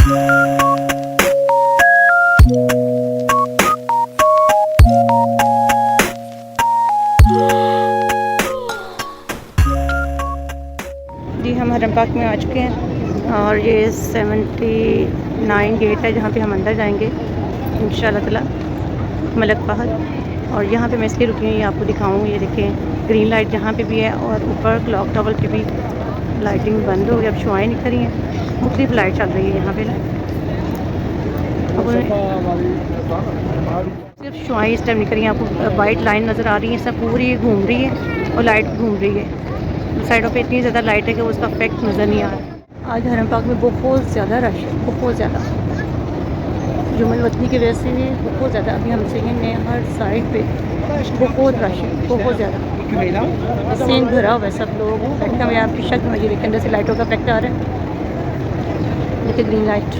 जी हम हरम पाक में आ चुके हैं और ये 79 गेट है जहाँ पे हम अंदर जाएंगे इंशाअल्लाह ताला मलक फहद। और यहाँ पे मैं इसलिए रुकी हूँ, ये आपको दिखाऊँ। ये देखें ग्रीन लाइट जहाँ पे भी है और ऊपर क्लॉक टावर की भी लाइटिंग बंद हो गई, अब शुआएँ निकल रही हैं, मुख्तलिफ लाइट चल रही है यहाँ पे ना। सिर्फ शुआएँ इस टाइम निकल रही हैं, आपको वाइट लाइन नज़र आ रही है, सब पूरी घूम रही है और लाइट घूम रही है। साइडों पे इतनी ज़्यादा लाइट है कि उसका इफेक्ट नज़र नहीं आ रहा। आज हरम पाक में बहुत ज़्यादा रश है, बहुत ज़्यादा। जुम्मन वतनी की वजह से भी बहुत ज़्यादा। अभी हम सही में हर साइड पे बहुत रश है, बहुत ज़्यादा। सीन भरा हुआ है, सब लोग बैठे हुए हैं। आपकी शक्ल में ये देखिए अंदर से लाइटों का इफेक्ट आ रहा है। देखिए ग्रीन लाइट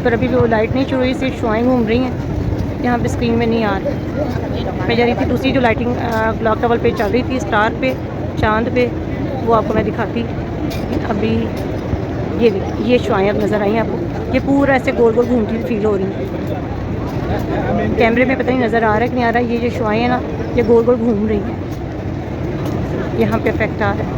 पर अभी भी वो लाइट नहीं शुरू हुई, सिर्फ शुआएँ घूम रही हैं, यहाँ पे स्क्रीन में नहीं आ रहा। मैं जा रही थी दूसरी जो लाइटिंग क्लॉक टावर पे चल रही थी, स्टार पे, चांद पे, वो आपको मैं दिखाती। अभी ये देखिए ये शुआएँ अब नज़र आई हैं आपको, ये पूरा ऐसे गोल गोल घूमती हुई फील हो रही हैं। कैमरे में पता नहीं नज़र आ रहा है कि नहीं आ रहा है। ये जो शुआएँ हैं ना, ये गोल गोल घूम रही हैं, यहाँ पे इफेक्ट आ रहा है।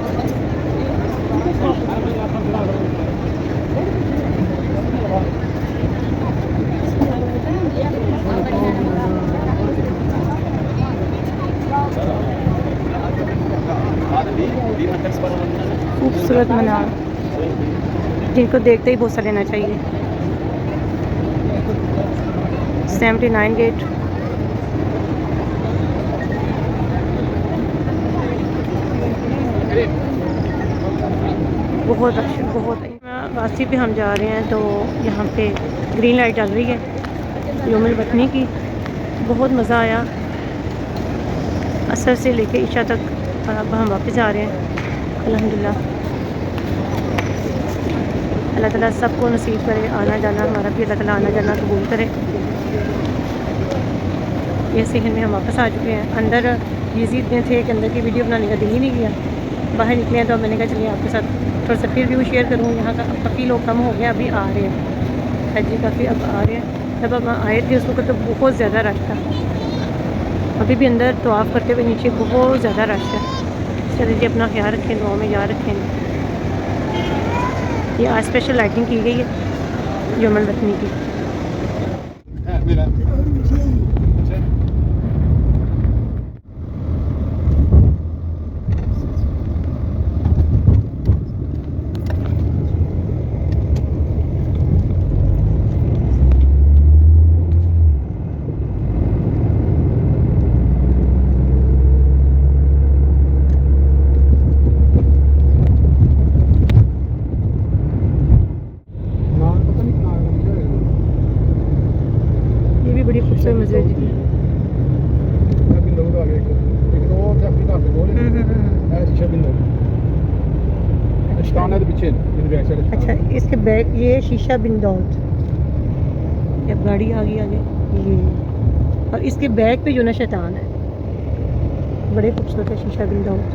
खूबसूरत मीनार जिनको देखते ही बोसा लेना चाहिए। 79 गेट बहुत अच्छा, बहुत वासी पे हम जा रहे हैं तो यहाँ पे ग्रीन लाइट चल रही है यौमुल वतनी की। बहुत मज़ा आया असर से लेके इशा तक। अब हम वापस जा रहे हैं अल्हम्दुलिल्लाह। अल्लाह ताला सबको नसीब करे आना जाना, हमारा भी अल्लाह ताला आना जाना कबूल करे। ये सहन में हम वापस आ चुके हैं। अंदर बिज़ी इतने थे कि अंदर की वीडियो बनाने का दिल ही नहीं किया। बाहर निकले हैं तो मैंने कहा चलिए आपके साथ थोड़ा सा फिर व्यू शेयर करूँ। यहाँ का अब काफ़ी लोग कम हो गए, अभी आ रहे हैं हाजी, काफ़ी अब आ रहे हैं। जब हम आए थे उस वक्त तो बहुत ज़्यादा रश था। अभी भी अंदर तवाफ़ करते हुए नीचे बहुत ज़्यादा रश है। चलिए जी अपना ख्याल रखें, दुआ में याद रखें। ये आज स्पेशल लाइटिंग की गई है यौमुल वतनी की। बड़ी खूबसूरत मस्जिद है। अच्छा इसके बैक ये शीशा बिन दाऊद, अब गाड़ी आ गई आगे ये, और इसके बैक पे जो ना शैतान है, बड़े खूबसूरत है शीशा बिन दाऊद।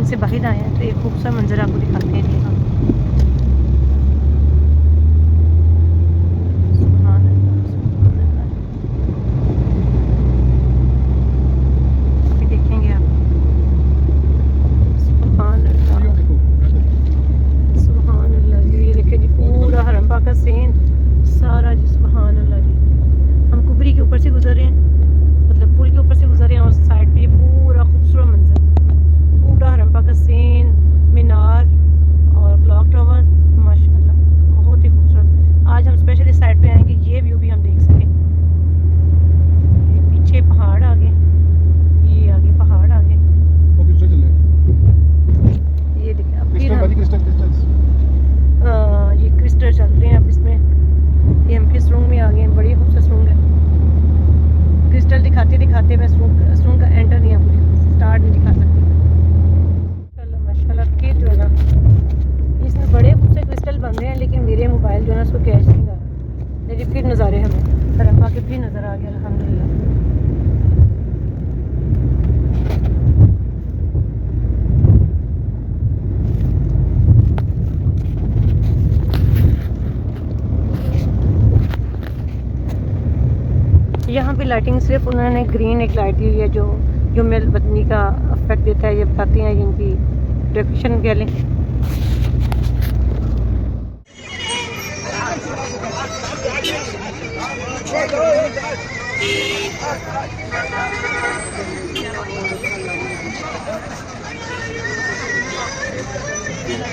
से बाहर आए हैं तो एक खूबसूरत मंजर आपको दिखाते हैं। जी हाँ अभी देखेंगे आप। सुभान अल्लाह, सुभान अल्लाह जी। ये देखिए जी पूरा हरम पाक का सीन सारा जी, सुभान अल्लाह जी। हम कुबरी के ऊपर से गुजर रहे हैं, मतलब पुल के ऊपर से गुजर रहे हैं और साइड पे पूरा खूबसूरत मंजर, पूरा हरम पाक का सीन में उसको कैश नहीं आ रहा। मेरी फिर नज़ारे हमें हरम पाक के फिर नज़र आ गया अल्हम्दुलिल्लाह। यहाँ पे लाइटिंग सिर्फ उन्होंने ग्रीन एक लाइट ली है जो मेल बदनी का इफेक्ट देता है, ये बताती हैं इनकी डेकोरेशन कह लें।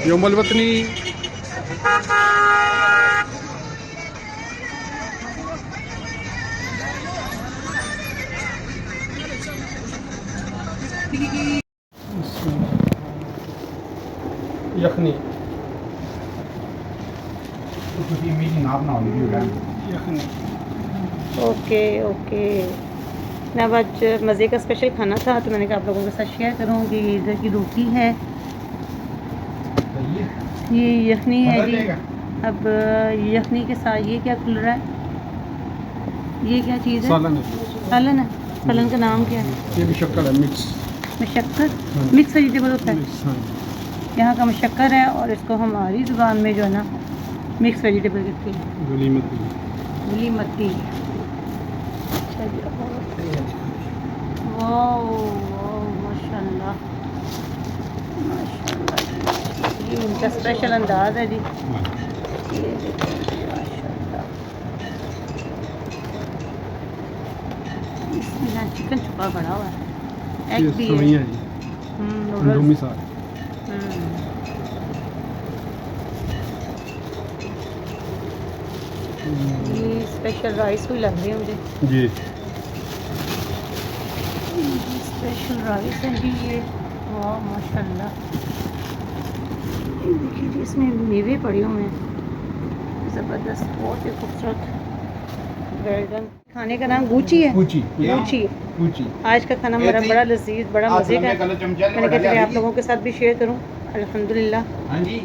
यौमुल वतनी यखनी यखनी। Okay okay. मैं आज मज़े का स्पेशल खाना था तो मैंने कहा आप लोगों के साथ शेयर करूँगी। इधर की रोटी है, ये यखनी है जी। अब यखनी के साथ ये क्या खुल रहा है, ये क्या चीज़ है? सालन है। सालन है। सालन का नाम क्या है? ये भी शक्कर है, मिक्स मशक्कर। मिक्स वेजिटेबल होता है यहाँ का, मशक्कर है। और इसको हमारी ज़ुबान में जो है ना मिक्स वेजिटेबल कहते हैं, गुली मती। गुली मती। अच्छा जी, वाह माशाल्लाह माशाल्लाह, ये इनका स्पेशल अंदाज है जी। ये देखिए माशाल्लाह, इसमें ना चिकन छुपा पड़ा हुआ है, एग भी है, नूडल्स। ये स्पेशल राइस भी लग रही है मुझे जी, स्पेशल राइस है जी ये। वाह माशाल्लाह, ये देखिए जी, इसमें मेवे पड़े हुए हैं ज़बरदस्त, बहुत ही खूबसूरत। Well done. खाने का नाम गुची है। Gucci Gucci. आज का खाना हमारा बड़ा लजीज, बड़ा मज़े का। मैंने कहा चलिए आप लोगों के साथ भी शेयर करूं। अल्हम्दुलिल्लाह। हाँ जी।